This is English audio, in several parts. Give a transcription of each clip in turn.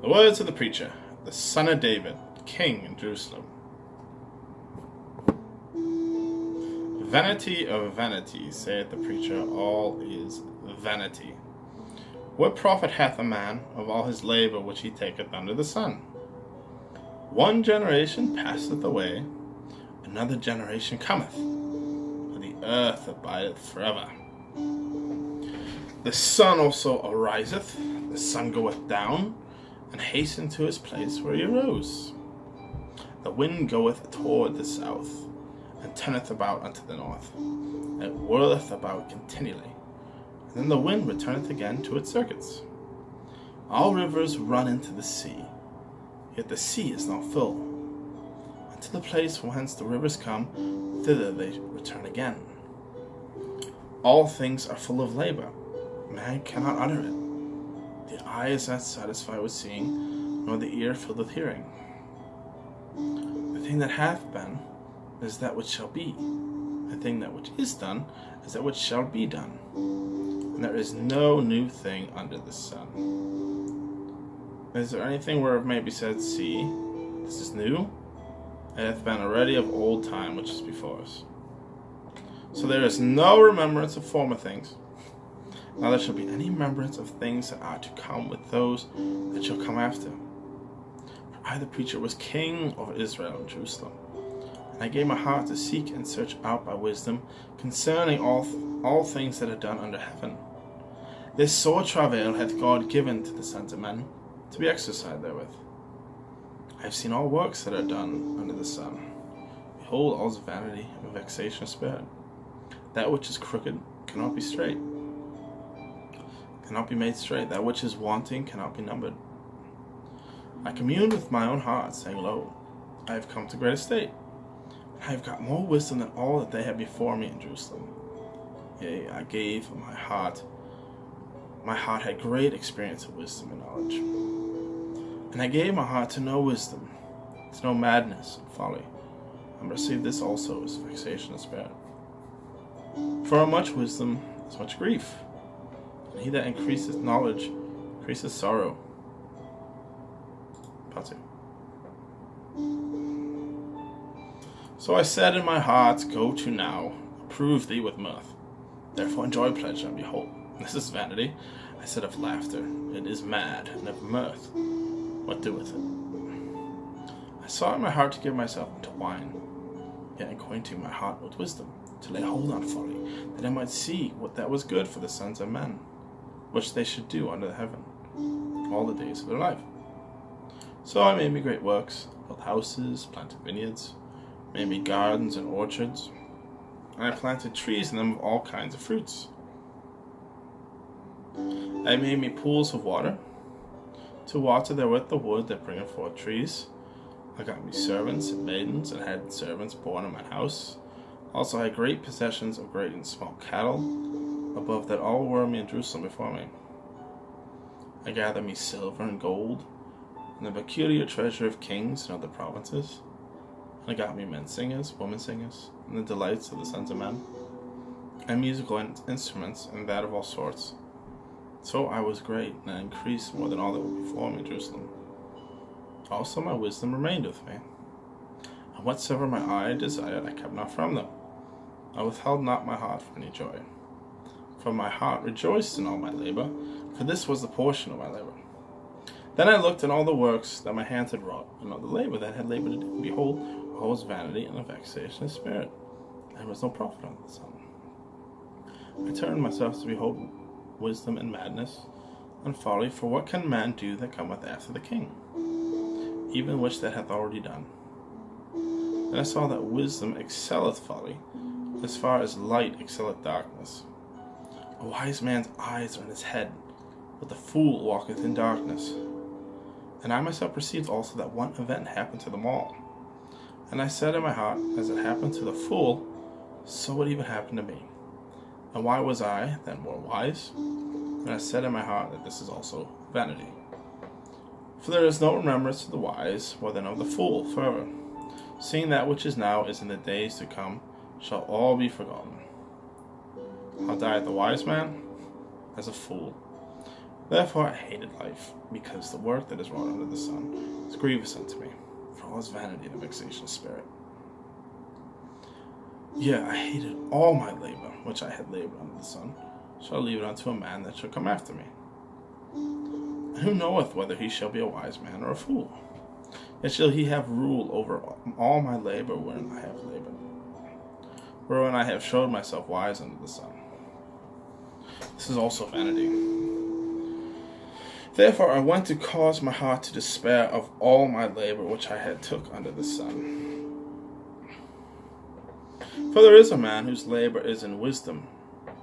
The words of the preacher, the son of David, king in Jerusalem. Vanity of vanities, saith the preacher, all is vanity. What profit hath a man of all his labour which he taketh under the sun? One generation passeth away, another generation cometh, for the earth abideth forever. The sun also ariseth, the sun goeth down, and hasteneth to his place where he arose. The wind goeth toward the south, and turneth about unto the north. It whirleth about continually, and then the wind returneth again to its circuits. All rivers run into the sea, yet the sea is not full. Unto the place whence the rivers come, thither they return again. All things are full of labor, man cannot utter it. The eye is not satisfied with seeing, nor the ear filled with hearing. The thing that hath been is that which shall be. The thing that which is done is that which shall be done. And there is no new thing under the sun. Is there anything where it may be said, see, this is new? It hath been already of old time which is before us. So there is no remembrance of former things, neither shall be any remembrance of things that are to come with those that shall come after. For I, the preacher, was king over Israel and Jerusalem, and I gave my heart to seek and search out by wisdom concerning all things that are done under heaven. This sore travail hath God given to the sons of men, to be exercised therewith. I have seen all works that are done under the sun. Behold, all is vanity and vexation of spirit. That which is crooked cannot be straight, cannot be made straight. That which is wanting cannot be numbered. I communed with my own heart, saying, Lo, I have come to great estate. I have got more wisdom than all that they had before me in Jerusalem. Yea, I gave my heart had great experience of wisdom and knowledge. And I gave my heart to know wisdom, to know madness and folly, and received this also as vexation of spirit. For much wisdom is much grief, and he that increaseth knowledge increaseth sorrow. Part 2. So I said in my heart, Go to now, approve thee with mirth. Therefore enjoy pleasure, and behold, this is vanity. I said of laughter, it is mad, and of mirth, what doeth it? I sought in my heart to give myself into wine, yet acquainting my heart with wisdom, to lay hold on folly, that I might see what that was good for the sons of men, which they should do under the heaven, all the days of their life. So I made me great works, built houses, planted vineyards, made me gardens and orchards, and I planted trees in them of all kinds of fruits. I made me pools of water, to water therewith the wood that bringeth forth trees. I got me servants and maidens, and had servants born in my house. Also I had great possessions of great and small cattle, above that all were me in Jerusalem before me. I gathered me silver and gold, and the peculiar treasure of kings and other provinces. And I got me men singers, women singers, and the delights of the sons of men, and musical instruments, and that of all sorts. So I was great, and I increased more than all that were before me in Jerusalem. Also my wisdom remained with me, and whatsoever my eye desired I kept not from them. I withheld not my heart from any joy. For my heart rejoiced in all my labor, for this was the portion of my labor. Then I looked at all the works that my hands had wrought, and all the labor that had labored to do. And behold, all was vanity and a vexation of spirit. There was no profit under the sun. I turned myself to behold wisdom and madness and folly, for what can man do that cometh after the king, even which that hath already done? And I saw that wisdom excelleth folly, as far as light excelleth darkness. A wise man's eyes are in his head, but the fool walketh in darkness. And I myself perceived also that one event happened to them all. And I said in my heart, as it happened to the fool, so would even happen to me. And why was I then more wise? And I said in my heart that this is also vanity. For there is no remembrance of the wise more than of the fool forever. Seeing that which is now is in the days to come shall all be forgotten. How dieth the wise man? As a fool. Therefore I hated life, because the work that is wrought under the sun is grievous unto me, for all is vanity and a vexation of spirit. Yea, I hated all my labor, which I had labored under the sun, shall I leave it unto a man that shall come after me. And who knoweth whether he shall be a wise man or a fool? Yet shall he have rule over all my labor wherein I have labored, wherein I have showed myself wise under the sun. This is also vanity. Therefore I went to cause my heart to despair of all my labor which I had took under the sun. For there is a man whose labor is in wisdom,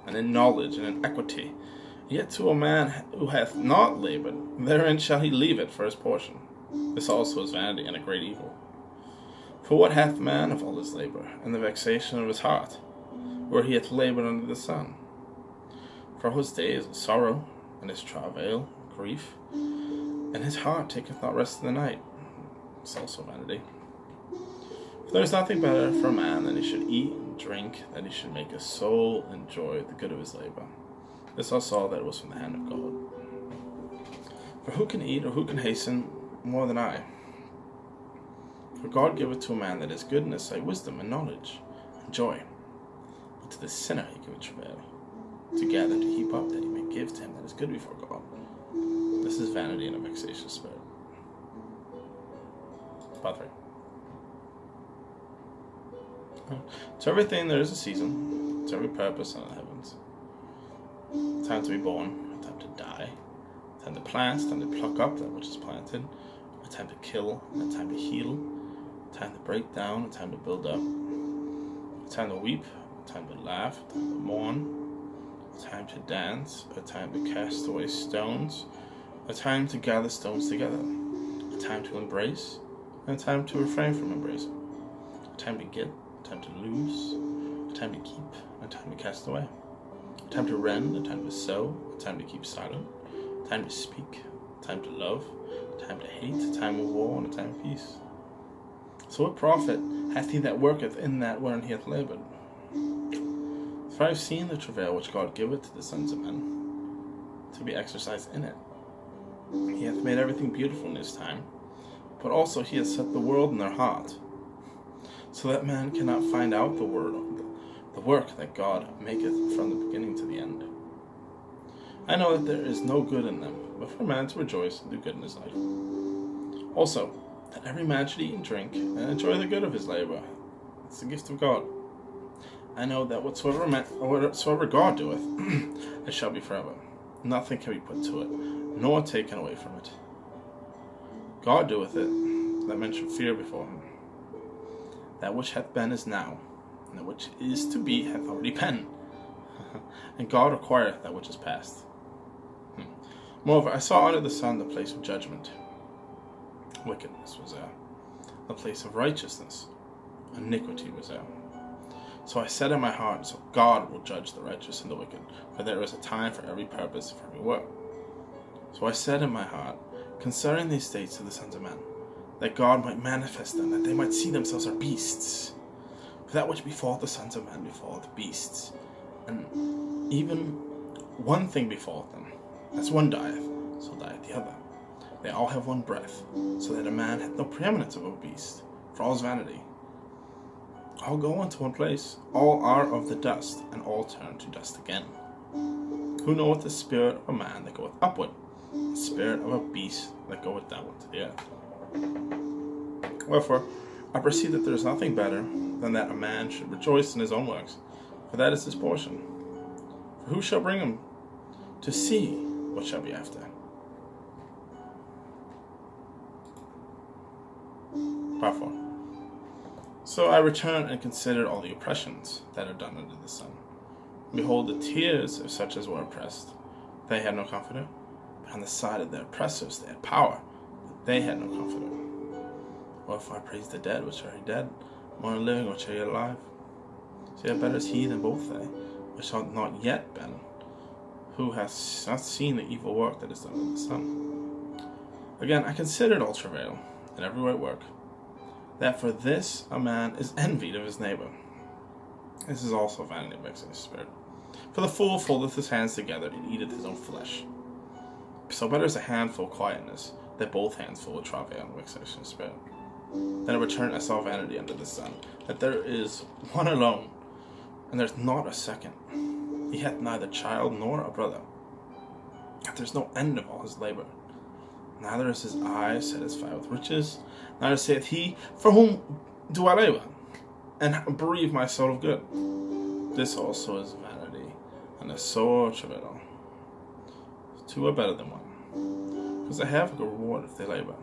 and in knowledge, and in equity. Yet to a man who hath not labored, therein shall he leave it for his portion. This also is vanity and a great evil. For what hath man of all his labor, and the vexation of his heart, where he hath labored under the sun? For his days is sorrow, and his travail, grief, and his heart taketh not rest in the night. It's also vanity. For there is nothing better for a man than he should eat and drink, that he should make his soul enjoy the good of his labor. This I saw that it was from the hand of God. For who can eat or who can hasten more than I? For God giveth to a man that is good in his sight wisdom and knowledge and joy. But to the sinner he giveth travail, to gather, to heap up, that he may give to him that is good before God. This is vanity and a vexation of spirit. Part 3. To everything there is a season, to every purpose under the heavens. A time to be born, a time to die, a time to plant, a time to pluck up that which is planted, a time to kill, and a time to heal, a time to break down, a time to build up, a time to weep, a time to laugh, a time to mourn, a time to dance, a time to cast away stones, a time to gather stones together, a time to embrace, and a time to refrain from embracing, a time to get, a time to lose, a time to keep, and a time to cast away, a time to rend, a time to sow, a time to keep silent, a time to speak, a time to love, a time to hate, a time of war, and a time of peace. So what profit hath he that worketh in that wherein he hath labored? For I have seen the travail which God giveth to the sons of men, to be exercised in it. He hath made everything beautiful in his time, but also he hath set the world in their heart, so that man cannot find out the work that God maketh from the beginning to the end. I know that there is no good in them, but for a man to rejoice and do good in his life. Also, that every man should eat and drink, and enjoy the good of his labor. It's the gift of God. I know that whatsoever God doeth, it shall be forever. Nothing can be put to it, nor taken away from it. God doeth it, that men should fear before him. That which hath been is now, and that which is to be hath already been. And God requireth that which is past. Moreover, I saw under the sun the place of judgment. Wickedness was there. The place of righteousness. Iniquity was there. So I said in my heart, so God will judge the righteous and the wicked, for there is a time for every purpose, for every work. So I said in my heart, concerning these states of the sons of men, that God might manifest them, that they might see themselves are beasts. For that which befalleth the sons of men befalleth beasts. And even one thing befalleth them. As one dieth, so dieth the other. They all have one breath, so that a man hath no preeminence of a beast, for all is vanity. All go unto one place, all are of the dust, and all turn to dust again. Who knoweth the spirit of a man that goeth upward, the spirit of a beast that goeth downward to the earth? Wherefore, I perceive that there is nothing better than that a man should rejoice in his own works, for that is his portion. For who shall bring him to see what shall be after? Part 4. So I returned and considered all the oppressions that are done under the sun. Behold, the tears of such as were oppressed. They had no comforter, but on the side of their oppressors they had power, but they had no comforter. Wherefore I praise the dead which are dead, more than living which are yet alive. So yet better is he than both they, which have not yet been, who hath not seen the evil work that is done under the sun. Again, I considered all travail, and every right work, that for this a man is envied of his neighbor. This is also vanity and vexing his spirit. For the fool foldeth his hands together, and eateth his own flesh. So better is a handful of quietness than both hands full of travail and vexation of spirit. Then I returned, I saw vanity under the sun, that there is one alone, and there's not a second. He hath neither child nor a brother, that there's no end of all his labor. Neither is his eye satisfied with riches, neither saith he, for whom do I labor, and bereave my soul of good? This also is vanity, and a sore travail. Two are better than one, because they have a good reward if they labor.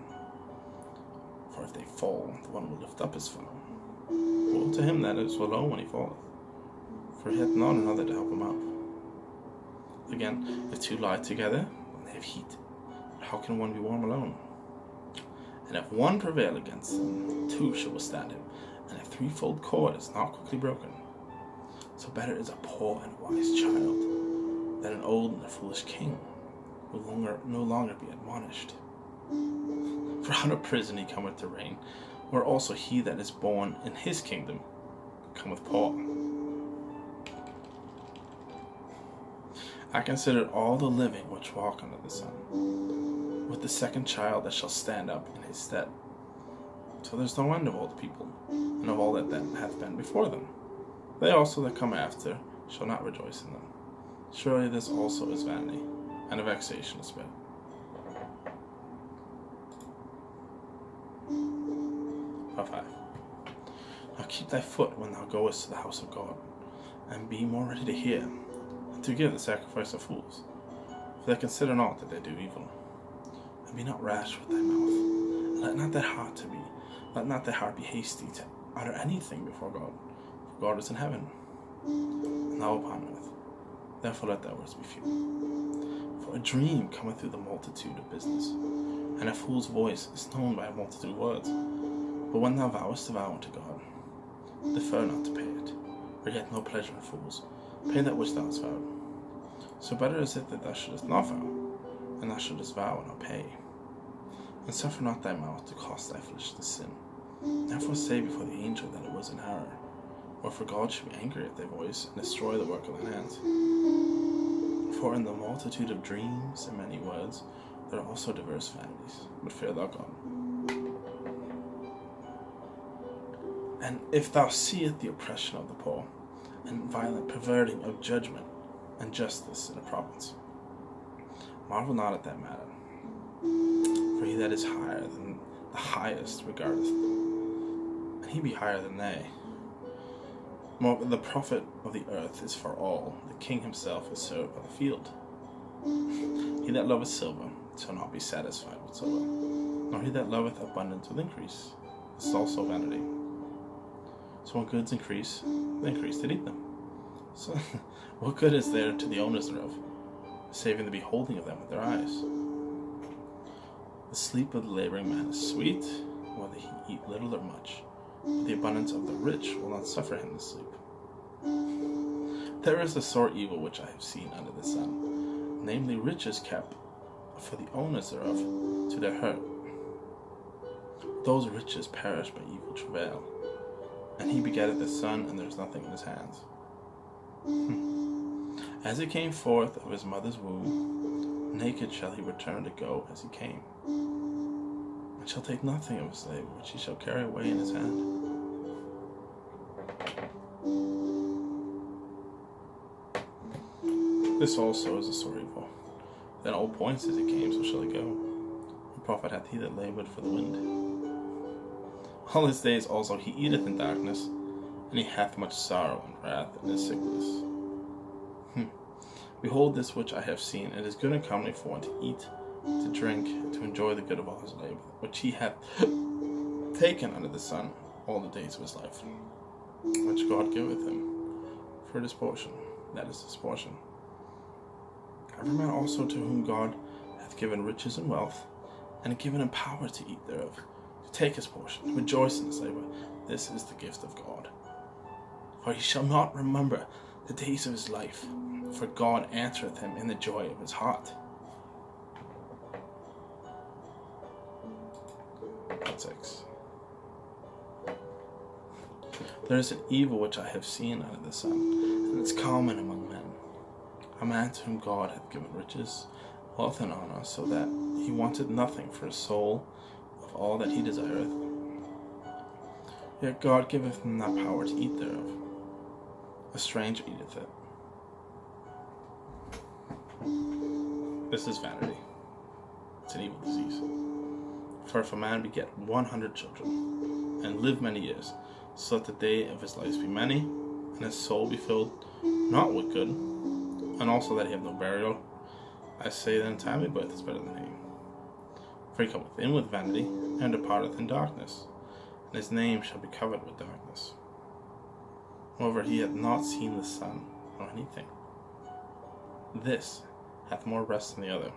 For if they fall, the one will lift up his fellow. Woe to him that is alone when he falleth, for he hath not another to help him up. Again, if two lie together, they have heat. But how can one be warm alone? And if one prevail against them, two shall withstand him, and a threefold cord is not quickly broken. So better is a poor and wise child than an old and a foolish king, who no longer be admonished. For out of prison he cometh to reign, where also he that is born in his kingdom cometh poor. I considered all the living which walk under the sun, with the second child that shall stand up in his stead. So there's no end of all the people, and of all that hath been before them. They also that come after shall not rejoice in them. Surely this also is vanity, and a vexation of spirit. Verse 5. Now keep thy foot when thou goest to the house of God, and be more ready to hear, and to give the sacrifice of fools, for they consider not that they do evil. And be not rash with thy mouth, and let not thy heart be hasty to utter anything before God, for God is in heaven, and thou upon earth. Therefore let thy words be few. For a dream cometh through the multitude of business, and a fool's voice is known by a multitude of words. But when thou vowest a vow unto God, defer not to pay it, or yet no pleasure in fools. Pay that which thou hast vowed. So better is it that thou shouldest not vow, and thou shouldest vow and not pay. And suffer not thy mouth to cause thy flesh to sin. Therefore say before the angel that it was an error, or for God should be angry at thy voice, and destroy the work of thine hands. For in the multitude of dreams and many words, there are also diverse vanities, but fear thou God. And if thou seest the oppression of the poor, and violent perverting of judgment and justice in a province, marvel not at that matter. For he that is higher than the highest regardeth them, and he be higher than they. Moreover, the profit of the earth is for all. The king himself is served by the field. He that loveth silver shall not be satisfied with silver, nor he that loveth abundance with increase. This is also vanity. So when goods increase, they increase to eat them. So what good is there to the owners thereof, saving the beholding of them with their eyes? The sleep of the laboring man is sweet, whether he eat little or much, but the abundance of the rich will not suffer him to sleep. There is a sore evil which I have seen under the sun, namely riches kept for the owners thereof to their hurt. Those riches perish by evil travail, and he begetteth a son, and there is nothing in his hands. As he came forth of his mother's womb, naked shall he return to go as he came, and shall take nothing of his labor which he shall carry away in his hand. This also is a sore evil. Then all points as he came, so shall he go. The prophet hath he that labored for the wind. All his days also he eateth in darkness, and he hath much sorrow and wrath in his sickness. Behold this which I have seen, it is good and comely for one to eat, to drink, and to enjoy the good of all his labor, which he hath taken under the sun all the days of his life, which God giveth him for his portion. That is his portion. Every man also to whom God hath given riches and wealth, and given him power to eat thereof, to take his portion, to rejoice in his labor, this is the gift of God. For he shall not remember the days of his life, for God answereth him in the joy of his heart. Verse 6. There is an evil which I have seen under the sun, and it's common among men. A man to whom God hath given riches, wealth and honor, so that he wanted nothing for his soul of all that he desireth. Yet God giveth him not power to eat thereof. A stranger eateth it. This is vanity. It's an evil disease. For if a man beget 100 children, and live many years, so that the day of his life be many, and his soul be filled not with good, and also that he have no burial, I say that untimely birth is better than he. For he cometh in with vanity, and departeth in darkness, and his name shall be covered with darkness. Moreover, he hath not seen the sun, nor anything. This hath more rest than the other.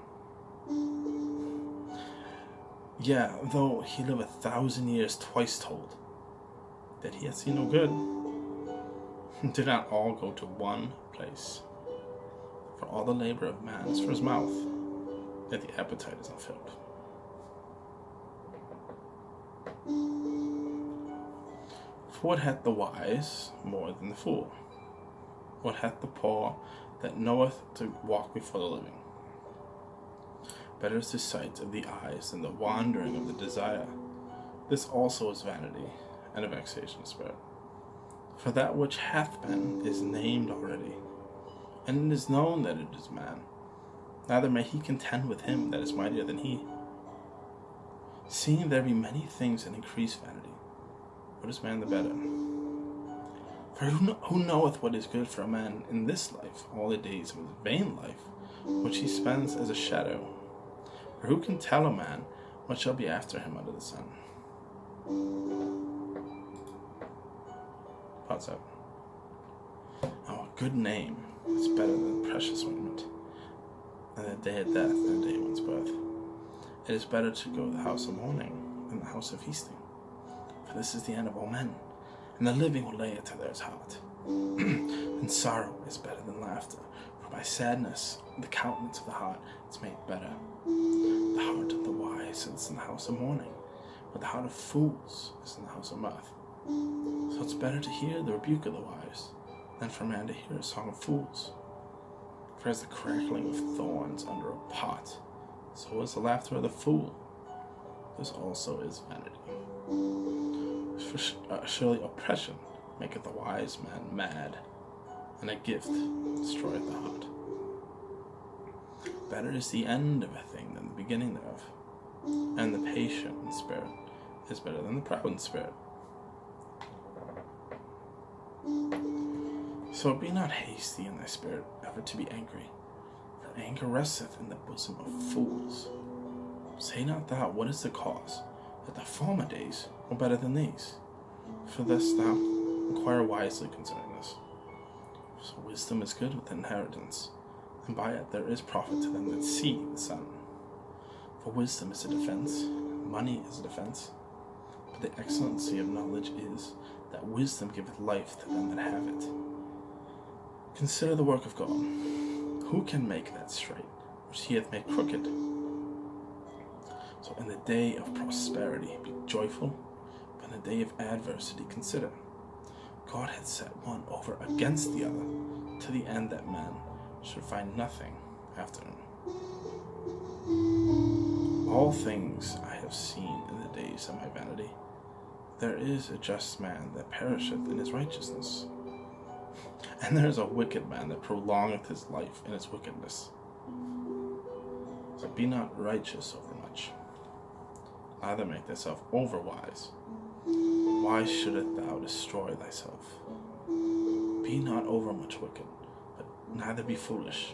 Yea, though he live 1,000 years twice told, that he hath seen no good, do not all go to one place. For all the labor of man is for his mouth, yet the appetite is unfilled. For what hath the wise more than the fool? What hath the poor that knoweth to walk before the living? Better is the sight of the eyes than the wandering of the desire. This also is vanity, and a vexation of spirit. For that which hath been is named already, and it is known that it is man. Neither may he contend with him that is mightier than he. Seeing there be many things that increase vanity, what is man the better? For who knoweth what is good for a man in this life, all the days of his vain life, which he spends as a shadow? For who can tell a man what shall be after him under the sun? Pause out. Now, a good name is better than precious ointment, and the day of death than the day of one's birth. It is better to go to the house of mourning than the house of feasting. For this is the end of all men, and the living will lay it to theirs heart. And sorrow is better than laughter, for by sadness the countenance of the heart is made better. The heart of the wise is in the house of mourning, but the heart of fools is in the house of mirth. So it's better to hear the rebuke of the wise than for a man to hear a song of fools. For as the crackling of thorns under a pot, so is the laughter of the fool. This also is vanity. For surely oppression maketh the wise man mad, and a gift destroyeth the heart. Better is the end of a thing than the beginning thereof, and the patient in spirit is better than the proud in spirit. So be not hasty in thy spirit ever to be angry, for anger resteth in the bosom of fools. Say not thou, what is the cause, that the former days were better than these? For this thou inquire wisely concerning this. So wisdom is good with inheritance, and by it there is profit to them that see the sun. For wisdom is a defense, money is a defense, but the excellency of knowledge is that wisdom giveth life to them that have it. Consider the work of God. Who can make that straight, which he hath made crooked? So in the day of prosperity be joyful, but in the day of adversity consider. God hath set one over against the other, to the end that man should find nothing after him. All things I have seen in the days of my vanity. There is a just man that perisheth in his righteousness, and there is a wicked man that prolongeth his life in his wickedness. So be not righteous overmuch, neither make thyself overwise. Why shouldest thou destroy thyself? Be not overmuch wicked, but neither be foolish.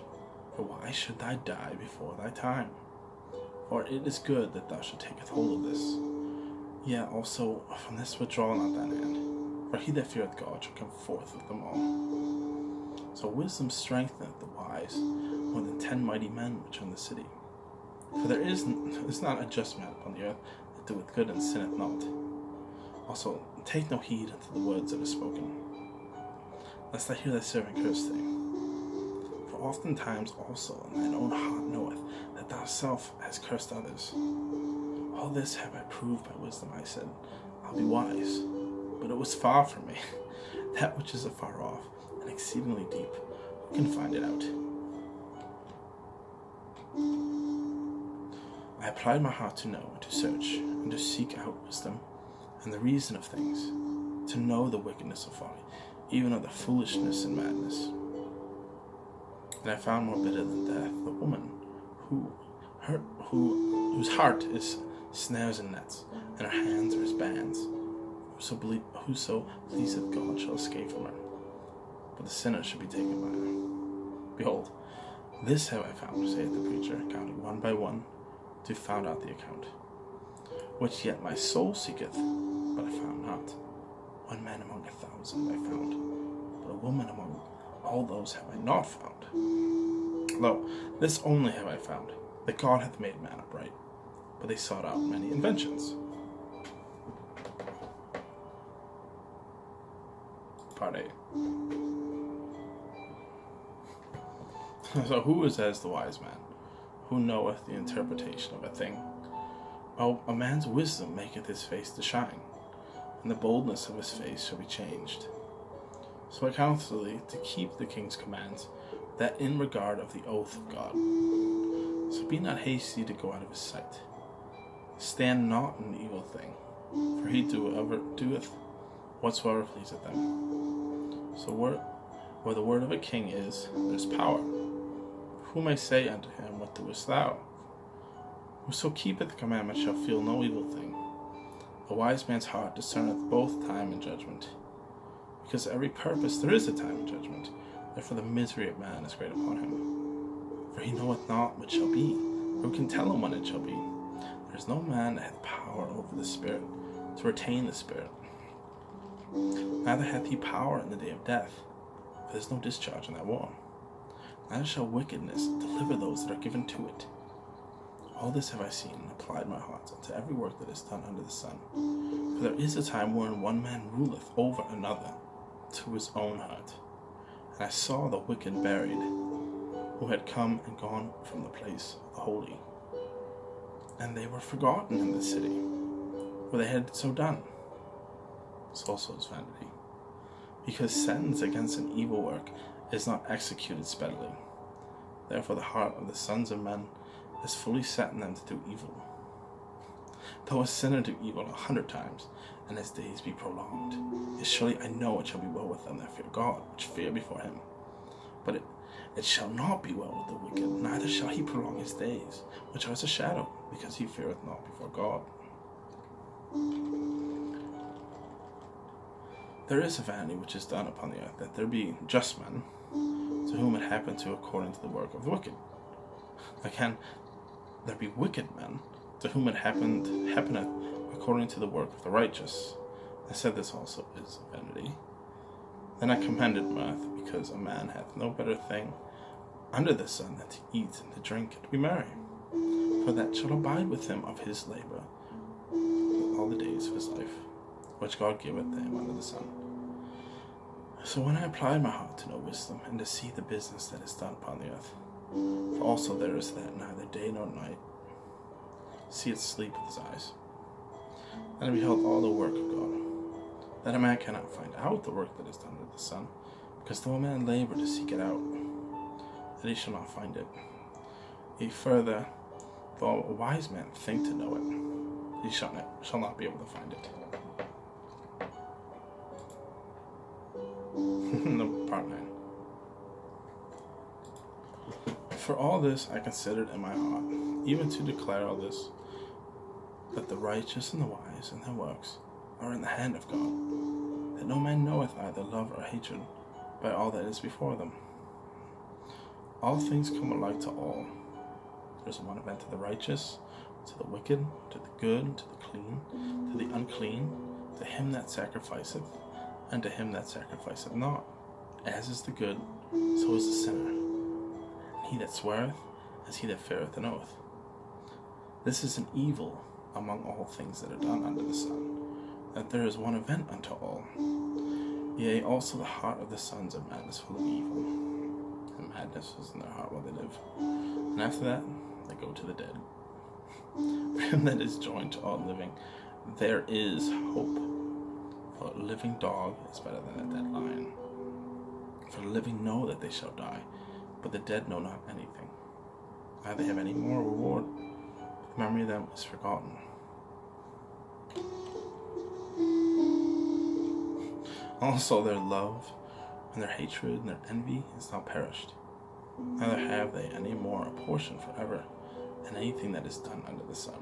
For why should thou die before thy time? For it is good that thou should take hold of this. Yea, also from this withdraw not thine hand. For he that feareth God shall come forth with them all. So wisdom strengtheneth the wise more than 10 mighty men which are in the city. For there is not a just man upon the earth that doeth good and sinneth not. Also, take no heed unto the words that are spoken, lest I hear thy servant curse thee. For oftentimes also in thine own heart knoweth that thou self hast cursed others. All this have I proved by wisdom, I said, I'll be wise. But it was far from me. That which is afar off and exceedingly deep, who can find it out? I applied my heart to know and to search and to seek out wisdom and the reason of things, to know the wickedness of folly, even of the foolishness and madness. And I found more bitter than death the woman whose heart is snares and nets, and her hands are as bands. Whoso pleaseth God shall escape from her, but the sinner shall be taken by her. Behold, this have I found, saith the preacher, counting one by one, to found out the account. Which yet my soul seeketh, but I found not. One man among 1,000 I found, but a woman among all those have I not found. Lo, this only have I found, that God hath made man upright, but they sought out many inventions. Part 8. So who is as the wise man, who knoweth the interpretation of a thing? Oh, a man's wisdom maketh his face to shine, and the boldness of his face shall be changed. So I counsel thee to keep the king's commands, that in regard of the oath of God. So be not hasty to go out of his sight. Stand not in an evil thing, for he doeth whatsoever pleaseth them. So where the word of a king is, there is power. Who may say unto him, What doest thou? Whoso keepeth the commandment shall feel no evil thing. A wise man's heart discerneth both time and judgment. Because every purpose there is a time and judgment, therefore the misery of man is great upon him. For he knoweth not what shall be, or who can tell him when it shall be. There is no man that hath power over the spirit, to retain the spirit. Neither hath he power in the day of death, for there is no discharge in that war. Neither shall wickedness deliver those that are given to it. All this have I seen, and applied my heart unto every work that is done under the sun. For there is a time wherein one man ruleth over another, to his own hurt. And I saw the wicked buried, who had come and gone from the place of the holy. And they were forgotten in the city, where they had so done. This also is vanity, because sentence against an evil work is not executed speedily. Therefore the heart of the sons of men is fully set in them to do evil. Though a sinner do evil 100 times, and his days be prolonged, yet surely I know it shall be well with them that fear God, which fear before him. But it shall not be well with the wicked, neither shall he prolong his days, which are as a shadow, because he feareth not before God. There is a vanity which is done upon the earth, that there be just men, to whom it happen to according to the work of the wicked. Again, there be wicked men, to whom it happeneth according to the work of the righteous. I said this also is vanity. Then I commended mirth, because a man hath no better thing under the sun than to eat and to drink and to be merry. For that shall abide with him of his labor all the days of his life, which God giveth to him under the sun. So when I applied my heart to know wisdom, and to see the business that is done upon the earth, for also there is that neither day nor night seeth sleep with his eyes. And I beheld all the work of God, that a man cannot find out the work that is done under the sun, because though a man labor to seek it out, that he shall not find it. Yea, further, though a wise man think to know it, he shall not be able to find it. Part 9. For all this I considered in my heart, even to declare all this, that the righteous and the wise in their works are in the hand of God, that no man knoweth either love or hatred by all that is before them. All things come alike to all. There is one event to the righteous, to the wicked, to the good, to the clean, to the unclean, to him that sacrificeth, and to him that sacrificeth not. As is the good, so is the sinner. And he that sweareth, as he that feareth an oath. This is an evil among all things that are done under the sun, that there is one event unto all. Yea, also the heart of the sons of men is full of evil, and madness is in their heart while they live. And after that, they go to the dead. For him that is joined to all living, there is hope. For a living dog is better than a dead lion. For the living know that they shall die, but the dead know not anything. Neither have any more reward, but the memory of them is forgotten. Also their love and their hatred and their envy is now perished. Neither have they any more a portion forever in anything that is done under the sun.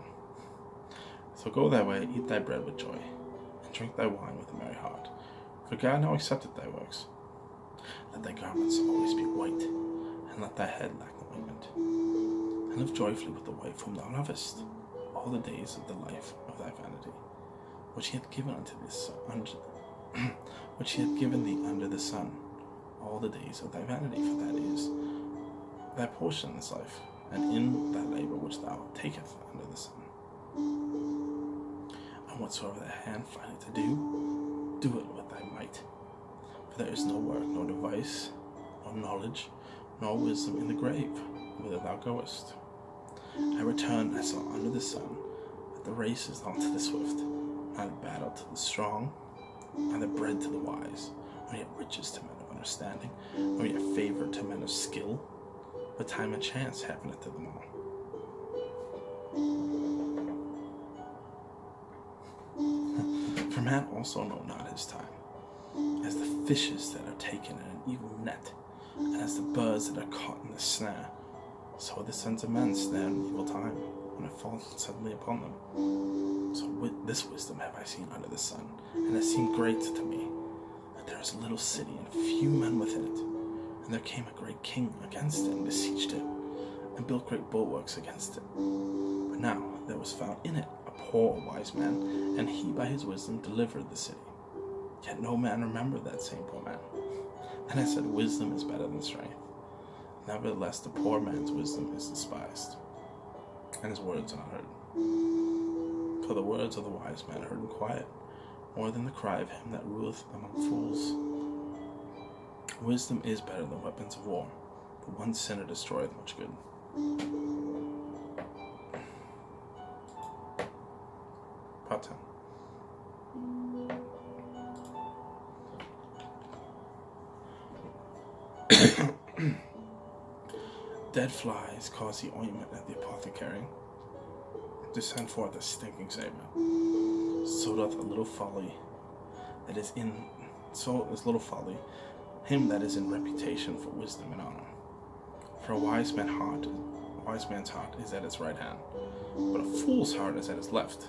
So go thy way, eat thy bread with joy, and drink thy wine with a merry heart. For God now accepteth thy works. Let thy garments always be white, and let thy head lack no ointment. And live joyfully with the wife whom thou lovest, all the days of the life of thy vanity, which he hath given which he hath given thee under the sun, all the days of thy vanity, for that is thy portion in this life, and in that labor which thou takest under the sun. And whatsoever thy hand findeth to do, do it with thy might. For there is no work, nor device, nor knowledge, nor wisdom in the grave, whither thou goest. I returned, I saw under the sun that the race is not to the swift, neither battle to the strong, neither bread to the wise, nor yet riches to men of understanding, nor yet favor to men of skill, but time and chance happeneth to them all. For man also know not his time, as the fishes that are taken in an evil net, and as the birds that are caught in the snare, so the sons of men stand in evil time, when it falls suddenly upon them. So with this wisdom have I seen under the sun, and it seemed great to me, that there is a little city, and few men within it. And there came a great king against it, and besieged it, and built great bulwarks against it. But now there was found in it a poor wise man, and he by his wisdom delivered the city. Yet no man remembered that same poor man. And I said, wisdom is better than strength. Nevertheless, the poor man's wisdom is despised, and his words are not heard. For the words of the wise man are heard in quiet, more than the cry of him that ruleth among fools. Wisdom is better than weapons of war, but one sinner destroyeth much good. Part 10. Dead flies cause the ointment at the apothecary to send forth a stinking savour. So doth little folly him that is in reputation for wisdom and honor. For a wise man's heart is at his right hand, but a fool's heart is at his left.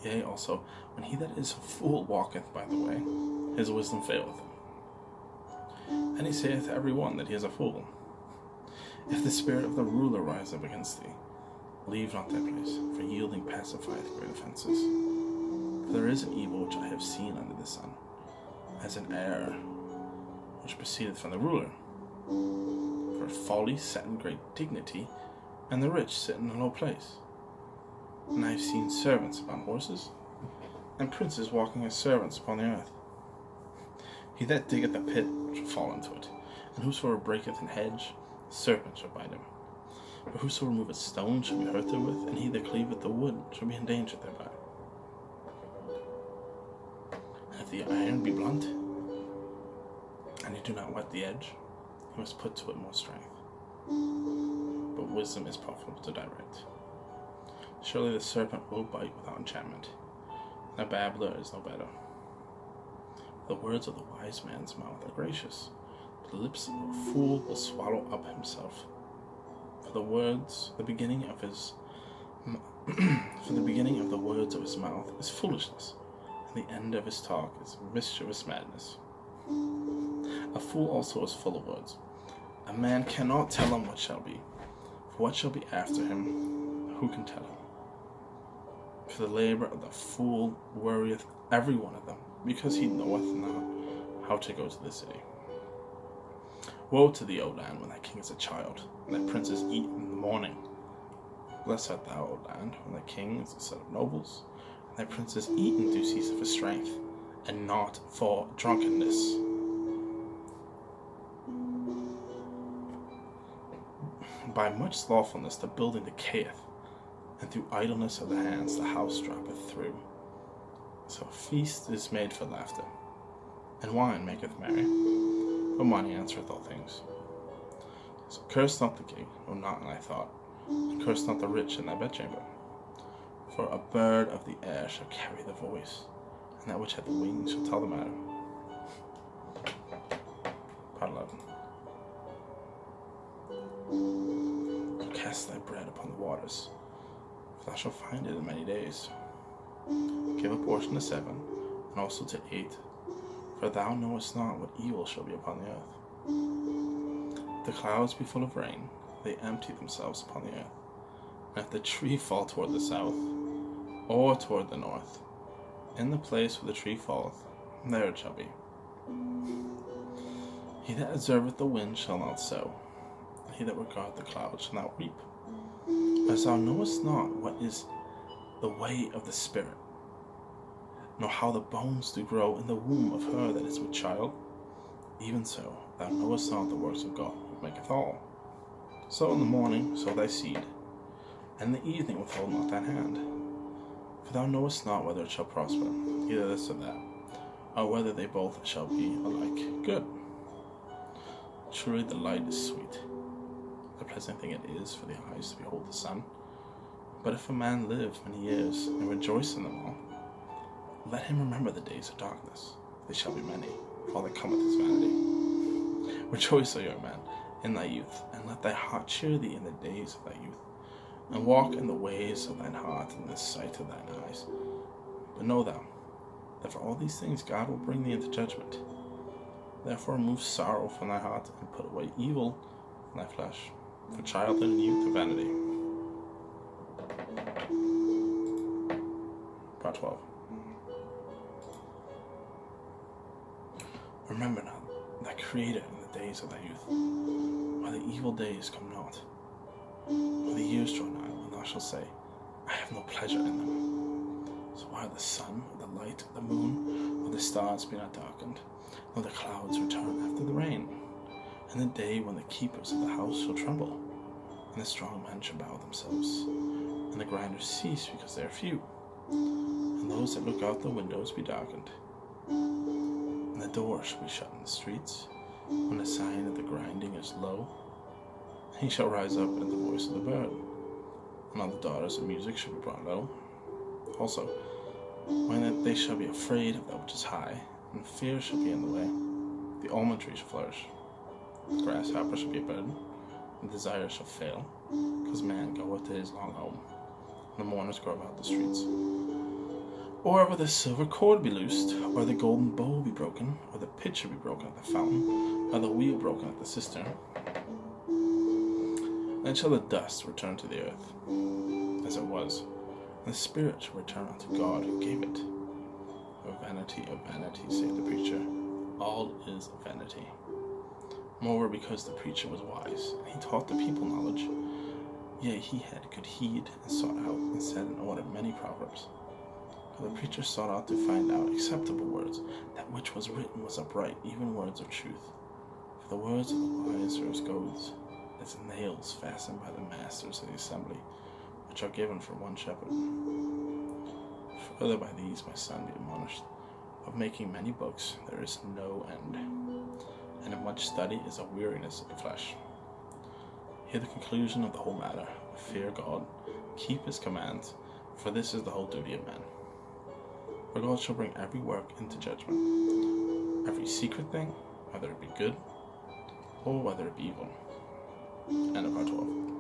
Yea, also, when he that is a fool walketh by the way, his wisdom faileth him. And he saith to every one that he is a fool. If the spirit of the ruler rise up against thee, leave not thy place, for yielding pacifieth great offences. For there is an evil which I have seen under the sun, as an error which proceedeth from the ruler. For folly set in great dignity, and the rich sit in a low place. And I have seen servants upon horses, and princes walking as servants upon the earth. He that diggeth a pit shall fall into it, and whosoever breaketh an hedge, the serpent shall bite him. For whoso removeth stone shall be hurt therewith, and he that cleaveth the wood shall be endangered thereby. And if the iron be blunt, and you do not whet the edge, you must put to it more strength. But wisdom is profitable to direct. Surely the serpent will bite without enchantment, and a babbler is no better. The words of the wise man's mouth are gracious, but the lips of a fool will swallow up himself. For the beginning of the words of his mouth is foolishness, and the end of his talk is mischievous madness. A fool also is full of words. A man cannot tell him what shall be, for what shall be after him, who can tell him? For the labor of the fool worrieth every one of them, because he knoweth not how to go to the city. Woe to thee, O land, when thy king is a child, and thy princes eat in the morning. Blessed art thou, O land, when thy king is the son of nobles, and thy princes eat in due season for strength, and not for drunkenness. By much slothfulness the building decayeth, and through idleness of the hands the house droppeth through. So a feast is made for laughter, and wine maketh merry, but money answereth all things. So curse not the king, nor not in thy thought, and curse not the rich in thy bedchamber. For a bird of the air shall carry the voice, and that which hath the wings shall tell the matter. Part 11. Cast thy bread upon the waters, for thou shalt find it in many days. Give a portion to 7, and also to 8, for thou knowest not what evil shall be upon the earth. If the clouds be full of rain, they empty themselves upon the earth. And if the tree fall toward the south, or toward the north, in the place where the tree falleth, there it shall be. He that observeth the wind shall not sow, and he that regardeth the clouds shall not reap. As thou knowest not what is the way of the Spirit, nor how the bones do grow in the womb of her that is with child, even so thou knowest not the works of God who maketh all. So in the morning sow thy seed, and in the evening withhold not thine hand. For thou knowest not whether it shall prosper, either this or that, or whether they both shall be alike good. Truly the light is sweet, a pleasant thing it is for the eyes to behold the sun. But if a man live many years, and rejoice in them all, let him remember the days of darkness. They shall be many, for all that cometh is vanity. Rejoice, O young man, in thy youth, and let thy heart cheer thee in the days of thy youth. And walk in the ways of thine heart in the sight of thine eyes. But know thou, that for all these things God will bring thee into judgment. Therefore remove sorrow from thy heart, and put away evil from thy flesh. For childhood and youth are vanity. Part 12. Remember now thy Creator in the days of thy youth, while the evil days come not, or the years draw nigh, when thou shalt say, I have no pleasure in them. So while the sun, or the light, or the moon, or the stars be not darkened, nor the clouds return after the rain, and the day when the keepers of the house shall tremble, and the strong men shall bow themselves, and the grinders cease because they are few, and those that look out the windows be darkened, and the doors shall be shut in the streets, when the sign of the grinding is low. He shall rise up at the voice of the bird, and all the daughters of music shall be brought low. Also, when they shall be afraid of that which is high, and fear shall be in the way, the almond tree shall flourish, the grasshopper shall be a burden, and desire shall fail, because man goeth to his long home, and the mourners go about the streets. Or whether the silver cord be loosed, or the golden bowl be broken, or the pitcher be broken at the fountain, or the wheel broken at the cistern, then shall the dust return to the earth, as it was, and the spirit shall return unto God who gave it. O vanity of vanities, saith the preacher, all is vanity. Moreover, because the preacher was wise, and he taught the people knowledge, yea, he had good heed, and sought out, and set in order many proverbs. For the preacher sought out to find out acceptable words, that which was written was upright, even words of truth. For the words of the wise are as goads, as nails fastened by the masters of the assembly, which are given for one shepherd. Further by these, my son, be admonished, of making many books there is no end, and in much study is a weariness of the flesh. Hear the conclusion of the whole matter: fear God, keep his commands, for this is the whole duty of men. For God shall bring every work into judgment, every secret thing, whether it be good, or whether it be evil. End of part 12.